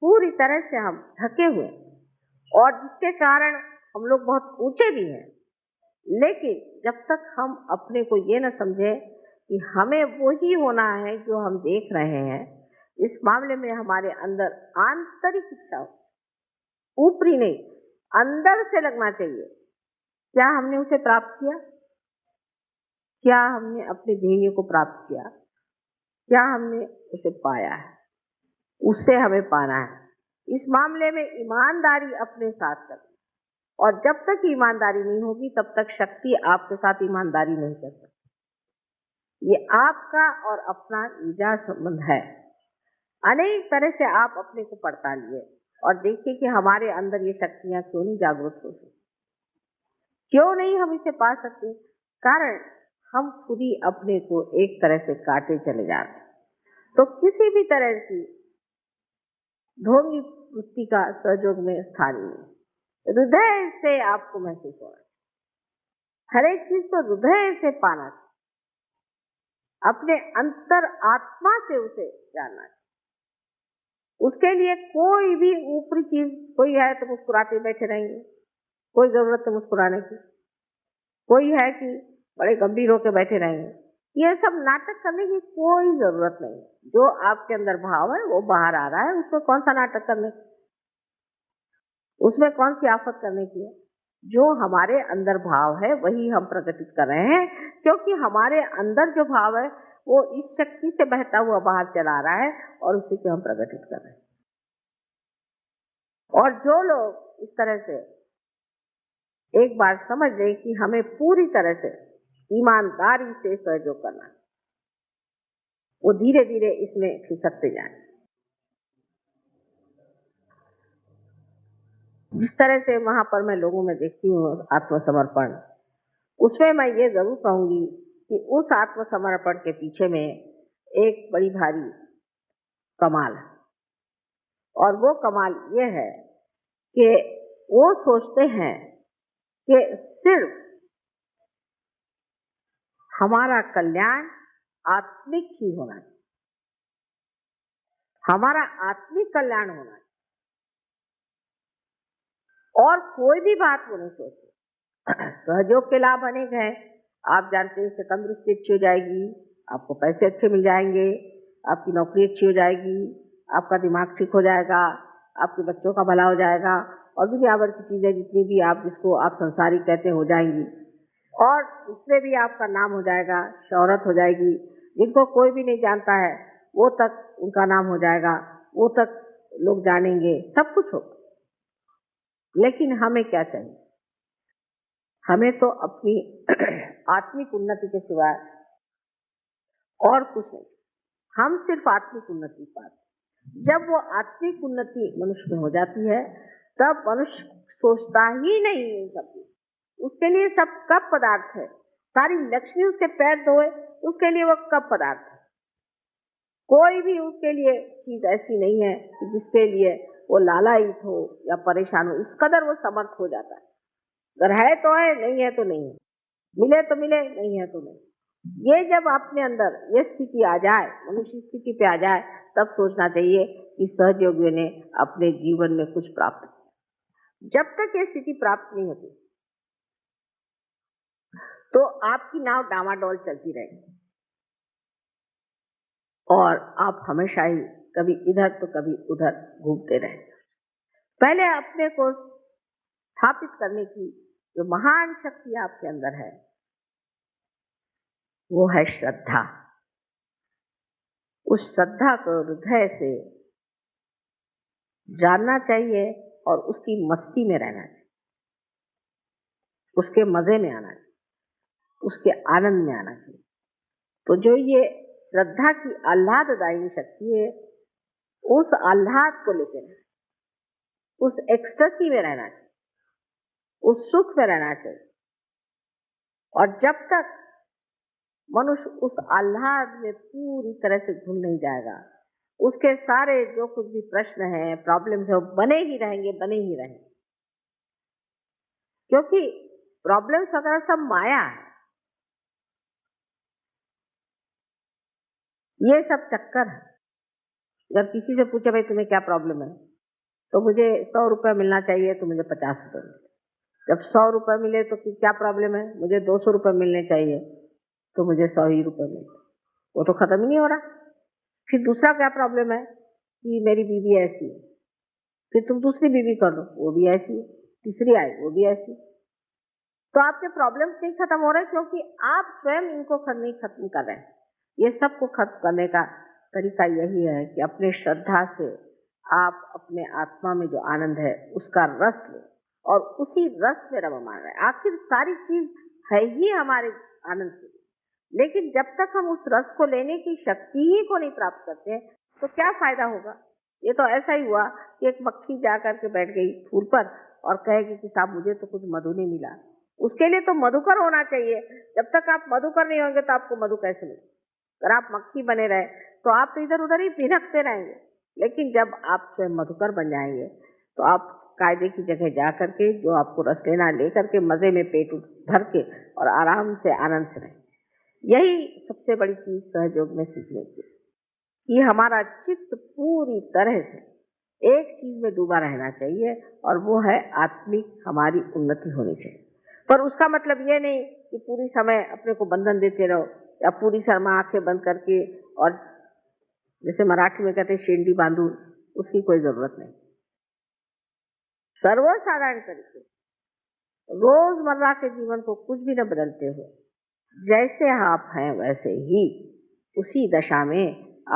पूरी तरह से हम ढके हुए हैं और जिसके कारण हम लोग बहुत ऊंचे भी हैं। लेकिन जब तक हम अपने को ये न समझे कि हमें वही होना है जो हम देख रहे हैं, इस मामले में हमारे अंदर आंतरिक इच्छा हो, ऊपरी नहीं, अंदर से लगना चाहिए। क्या हमने उसे प्राप्त किया? क्या हमने अपने ध्येय को प्राप्त किया? क्या हमने उसे पाया है? उससे हमें पाना है। इस मामले में ईमानदारी अपने साथ करें, और जब तक ईमानदारी नहीं होगी तब तक शक्ति आपके साथ ईमानदारी नहीं कर सकती। ये आपका और अपना निजा संबंध है। अनेक तरह से आप अपने को पड़तालिए और देखिए कि हमारे अंदर ये शक्तियां क्यों नहीं जागृत हो सकती, क्यों नहीं हम इसे पा सकते। कारण हम खुद ही अपने को एक तरह से काटे चले जाते हैं। तो किसी भी तरह की ढोंगी वृत्ति का सहयोग में स्थान नहीं। हृदय से आपको महसूस हो रहा है, हर एक चीज को हृदय से पाना चाहिए, अपने अंतर आत्मा से उसे जानना चाहिए। उसके लिए कोई भी ऊपरी चीज, कोई है तो मुस्कुराते बैठे रहेंगे, कोई जरूरत है मुस्कुराने की, कोई है कि बड़े गंभीर होकर बैठे रहेंगे। ये सब नाटक करने की कोई जरूरत नहीं। जो आपके अंदर भाव है वो बाहर आ रहा है, उसमें कौन सा नाटक करने, उसमें कौन सी आफत करने की है। जो हमारे अंदर भाव है वही हम प्रकटित कर रहे हैं, क्योंकि हमारे अंदर जो भाव है वो इस शक्ति से बहता हुआ बाहर चला रहा है और उसी को हम प्रकटित कर रहे हैं। और जो लोग इस तरह से एक बार समझ लें कि हमें पूरी तरह से ईमानदारी से सहयोग करना, वो धीरे धीरे इसमें खिसकते जाएं। जिस तरह से वहां पर मैं लोगों में देखती हूँ आत्मसमर्पण, उसमें मैं ये जरूर कहूंगी कि उस आत्मसमर्पण के पीछे में एक बड़ी भारी कमाल है। और वो कमाल ये है कि वो सोचते हैं कि सिर्फ हमारा कल्याण आत्मिक ही होना चाहिए, हमारा आत्मिक कल्याण होना चाहिए, और कोई भी बात वो नहीं सोचते। सहयोग के लाभ अनेक हैं। आप जानते हैं, इससे तंदुरुस्ती अच्छी हो जाएगी, आपको पैसे अच्छे मिल जाएंगे, आपकी नौकरी अच्छी हो जाएगी, आपका दिमाग ठीक हो जाएगा, आपके बच्चों का भला हो जाएगा, और दुनिया भर की चीजें जितनी भी आप जिसको आप संसारिक कहते हो जाएंगी, और उसमें भी आपका नाम हो जाएगा, शोहरत हो जाएगी। जिनको कोई भी नहीं जानता है वो तक उनका नाम हो जाएगा, वो तक लोग जानेंगे, सब कुछ होगा। लेकिन हमें क्या चाहिए? हमें तो अपनी आत्मिक उन्नति के सिवाय और कुछ नहीं। हम सिर्फ आत्मिक उन्नति पाते। जब वो आत्मिक उन्नति मनुष्य में हो जाती है तब मनुष्य सोचता ही नहीं है सब, उसके लिए सब कब पदार्थ है। सारी लक्ष्मी उसके पैर धोए, उसके लिए वो कब पदार्थ है। कोई भी उसके लिए चीज ऐसी नहीं है कि जिसके लिए वो लालायित हो या परेशान हो। इस कदर वो समर्थ हो जाता है। अगर है तो है, नहीं है तो नहीं है, मिले तो मिले, नहीं है तो नहीं। ये जब अपने अंदर ये स्थिति आ जाए, मनुष्य स्थिति पे आ जाए, तब सोचना चाहिए कि सहयोगियों ने अपने जीवन में कुछ प्राप्त किया। जब तक ये स्थिति प्राप्त नहीं होती तो आपकी नाव डामाडोल चलती रहेगी और आप हमेशा ही कभी इधर तो कभी उधर घूमते रहेंगे। पहले अपने को स्थापित करने की जो महान शक्ति आपके अंदर है वो है श्रद्धा। उस श्रद्धा को हृदय से जानना चाहिए और उसकी मस्ती में रहना चाहिए, उसके मजे में आना चाहिए, उसके आनंद में आना चाहिए। तो जो ये श्रद्धा की आह्लाददायी शक्ति है, उस आह्लाद को लेकर रहना, उस एक्सटेसी में रहना चाहिए, उस सुख में रहना चाहिए। और जब तक मनुष्य उस आह्लाद में पूरी तरह से घुल नहीं जाएगा, उसके सारे जो कुछ भी प्रश्न हैं, प्रॉब्लम्स है, बने ही रहेंगे, बने ही रहेंगे। क्योंकि प्रॉब्लम्स वगैरह सब माया है, ये सब चक्कर है। अगर किसी से पूछे भाई तुम्हें क्या प्रॉब्लम है, तो मुझे 100 रुपये मिलना चाहिए तो मुझे 50 रुपये मिले। जब 100 रुपये मिले तो क्या प्रॉब्लम है, मुझे 200 रुपये मिलने चाहिए तो मुझे 100 ही रुपये मिले, वो तो खत्म ही नहीं हो रहा। फिर दूसरा क्या प्रॉब्लम है कि मेरी बीवी ऐसी है, फिर तुम दूसरी बीवी कर लो, वो भी ऐसी है, तीसरी आई वो भी ऐसी। तो आपके प्रॉब्लम्स नहीं खत्म हो रहे क्योंकि आप स्वयं इनको नहीं खत्म कर रहे हैं। ये सबको खत्म करने का तरीका यही है कि अपने श्रद्धा से आप अपने आत्मा में जो आनंद है उसका रस लें और उसी रस में रममान रहे। आखिर सारी चीज है ही हमारे आनंद के लिए, लेकिन जब तक हम उस रस को लेने की शक्ति ही को नहीं प्राप्त करते हैं तो क्या फायदा होगा। ये तो ऐसा ही हुआ कि एक मक्खी जा करके बैठ गई फूल पर और कहेगी कि साहब मुझे तो कुछ मधु नहीं मिला। उसके लिए तो मधुकर होना चाहिए। जब तक आप मधुकर नहीं होंगे तो आपको मधु कैसे मिले। अगर आप मक्खी बने रहे तो आप तो इधर उधर ही भिनकते रहेंगे, लेकिन जब आप स्वयं मधुकर बन जाएंगे तो आप कायदे की जगह जा करके जो आपको रस लेना लेकर के मजे में पेट भर के और आराम से आनंद से रहें। यही सबसे बड़ी चीज सहयोग में सीखने की, कि हमारा चित्त पूरी तरह से एक चीज में डूबा रहना चाहिए और वो है आत्मिक हमारी उन्नति होनी चाहिए। पर उसका मतलब ये नहीं कि पूरी समय अपने को बंधन देते रहो या पूरी समय आंखें बंद करके और जैसे मराठी में कहते हैं शेंडी बांधू, उसकी कोई जरूरत नहीं। सर्वसाधारण तरीके रोजमर्रा के जीवन को कुछ भी न बदलते हुए जैसे आप हैं वैसे ही उसी दशा में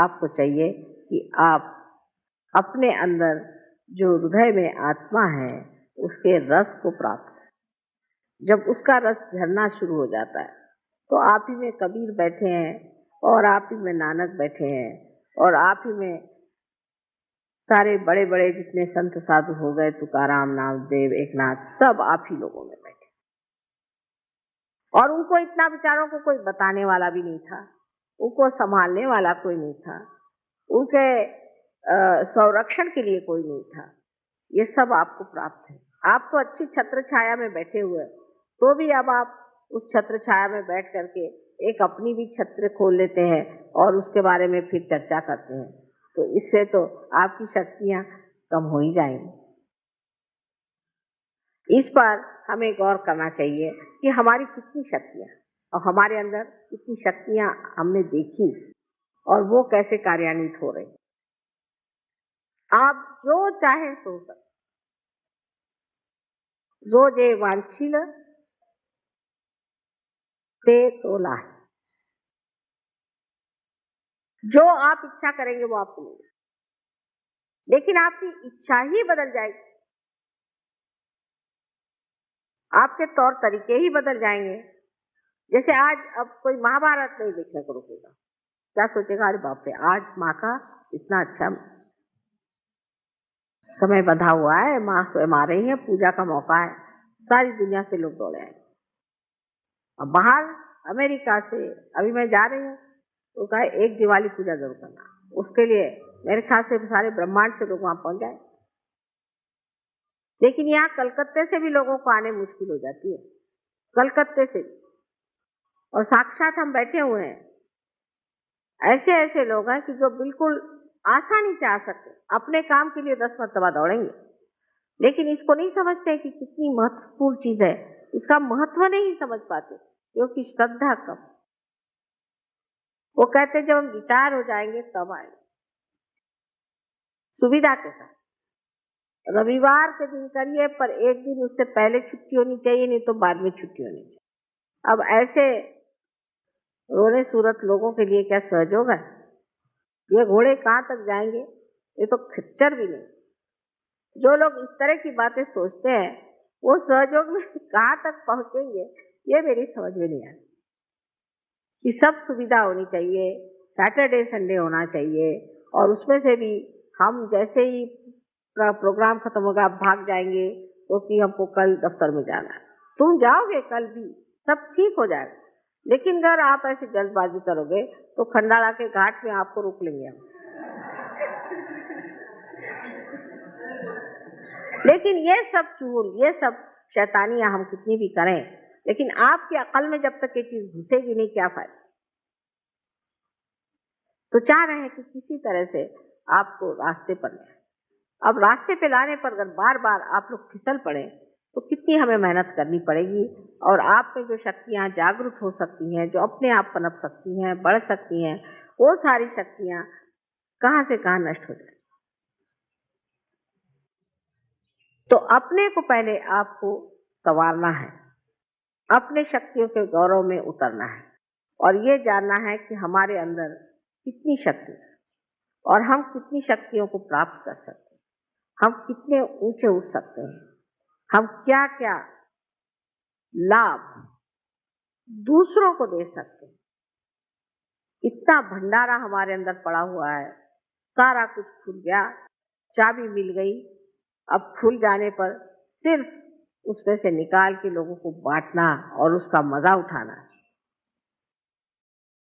आपको चाहिए कि आप अपने अंदर जो हृदय में आत्मा है उसके रस को प्राप्त करें। जब उसका रस झरना शुरू हो जाता है तो आप ही में कबीर बैठे हैं और आप ही में नानक बैठे हैं और आप ही में सारे बड़े बड़े जितने संत साधु हो गए, तुकाराम, नामदेव, एकनाथ, सब आप ही लोगों में बैठे। और उनको इतना विचारों को कोई बताने वाला भी नहीं था, उनको संभालने वाला कोई नहीं था, उनके संरक्षण के लिए कोई नहीं था। ये सब आपको प्राप्त है। आप तो अच्छी छत्र छाया में बैठे हुए, तो भी अब आप उस छत्र छाया में बैठ करके एक अपनी भी छत्र खोल लेते हैं और उसके बारे में फिर चर्चा करते हैं, तो इससे तो आपकी शक्तियां कम हो ही जाएंगी। इस पर हमें गौर करना चाहिए कि हमारी कितनी शक्तियां और हमारे अंदर कितनी शक्तियां हमने देखी और वो कैसे कार्यान्वित हो रही। आप जो चाहे सो सकते, जो जे वांछिल ते तो लाए, जो आप इच्छा करेंगे वो आपको मिलेगा, लेकिन आपकी इच्छा ही बदल जाएगी, आपके तौर तरीके ही बदल जाएंगे। जैसे आज अब कोई महाभारत नहीं देखने को रुकेगा, क्या सोचेगा, अरे बाप रे आज माँ का इतना अच्छा समय बंधा हुआ है, माँ स्वयं आ रही है, पूजा का मौका है, सारी दुनिया से लोग दौड़े आए। अब बाहर अमेरिका से अभी मैं जा रही हूँ तो कहा एक दिवाली पूजा जरूर करना, उसके लिए मेरे ख्याल से सारे ब्रह्मांड से लोग वहां पहुंच जाए। लेकिन यहाँ कलकत्ते से भी लोगों को आने मुश्किल हो जाती है, कलकत्ते से, और साक्षात हम बैठे हुए हैं, ऐसे ऐसे लोग हैं कि जो बिल्कुल आसानी से आ सकते, अपने काम के लिए 10 मरतबा दौड़ेंगे, लेकिन इसको नहीं समझते कि कितनी महत्वपूर्ण चीज है, इसका महत्व नहीं समझ पाते क्योंकि श्रद्धा कम। वो कहते जब हम रिटायर हो जाएंगे तब आएंगे, सुविधा के साथ। रविवार के दिन करिए, पर एक दिन उससे पहले छुट्टी होनी चाहिए, नहीं तो बाद में छुट्टी होनी चाहिए। अब ऐसे रोने सूरत लोगों के लिए क्या सहयोग है? ये घोड़े कहाँ तक जाएंगे, ये तो खच्चर भी नहीं। जो लोग इस तरह की बातें सोचते हैं वो सहयोग में कहाँ तक पहुंचेंगे, ये मेरी समझ में नहीं आती। कि सब सुविधा होनी चाहिए, सैटरडे संडे होना चाहिए, और उसमें से भी हम जैसे ही प्रोग्राम खत्म होगा भाग जाएंगे क्योंकि हमको कल दफ्तर में जाना है। तुम जाओगे कल भी, सब ठीक हो जाएगा, लेकिन अगर आप ऐसे जल्दबाजी करोगे तो खंडाला के घाट में आपको रोक लेंगे हम। लेकिन ये सब चूल, ये सब शैतानियां हम कितनी भी करें, लेकिन आपकी अकल में जब तक ये चीज घुसेगी नहीं, क्या फायदा। तो चाह रहे हैं कि किसी तरह से आपको रास्ते पर ले, अब रास्ते पे लाने पर अगर बार बार आप लोग फिसल पड़े तो कितनी हमें मेहनत करनी पड़ेगी, और आप में जो शक्तियां जागरूक हो सकती हैं, जो अपने आप पनप सकती हैं, बढ़ सकती हैं, वो सारी शक्तियां कहां से कहां नष्ट हो जाए। तो अपने को पहले आपको संवारना है, अपने शक्तियों के गौरव में उतरना है, और ये जानना है कि हमारे अंदर कितनी शक्ति है और हम कितनी शक्तियों को प्राप्त कर सकते हैं, हम कितने ऊंचे उठ सकते हैं, हम क्या क्या लाभ दूसरों को दे सकते हैं। इतना भंडारा हमारे अंदर पड़ा हुआ है, सारा कुछ खुल गया, चाबी मिल गई। अब खुल जाने पर सिर्फ उसमें से निकाल के लोगों को बांटना और उसका मजा उठाना है।